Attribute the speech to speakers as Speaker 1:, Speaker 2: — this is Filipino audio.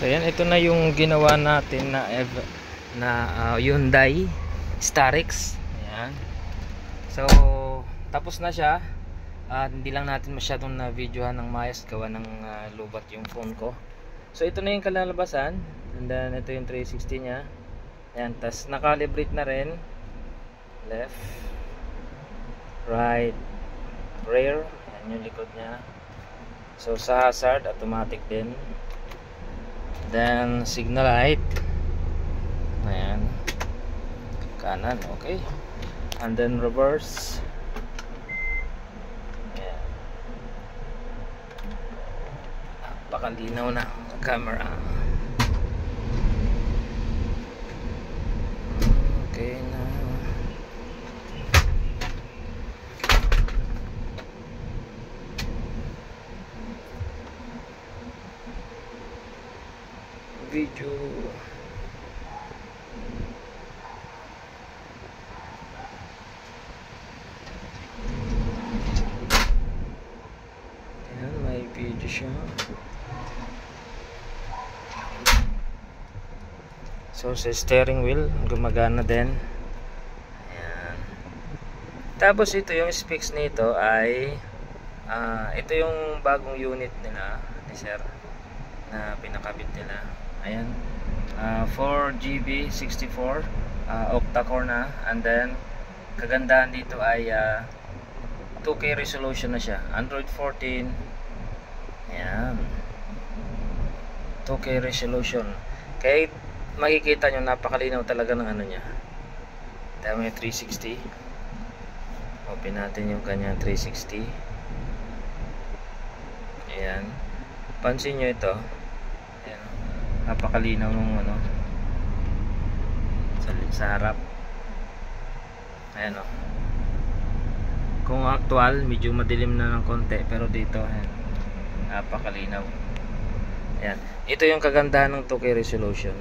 Speaker 1: So yan, ito na yung ginawa natin na Hyundai Starex. Ayan. So tapos na siya. Hindi lang natin masyadong na videohan ng maayos, gawa ng lubat yung phone ko. So ito na yung kalalabasan, and then ito yung 360 nya. Ayan, tas nakalibrate na rin. Left, right, rear. Ayan yung likod nya. So sa hazard, automatic din. Then signal light. Ayan, kanan, okay. And then reverse. Ayan, napakalinaw na camera. Okay na. Video. Ayan, may video siya. So sa steering wheel gumagana din. Ayan. Tapos ito yung specs nito ay ito yung bagong unit nila ni sir na pinakabit nila. Ayan, 4GB 64 octa-core na, and then kagandahan dito ay 2K resolution na siya, Android 14. Ayan, 2K resolution. Kaya makikita nyo, napakalinaw talaga ng ano nya. Tama yung 360. Open natin yung kanyang 360. Ayan, pansin nyo ito. Ayan, napakalinaw ng ano sa harap. Ayan o. Kung actual, medyo madilim na ng konti, pero dito ayan, napakalinaw. Ayan, ito yung kagandahan ng 2K resolution.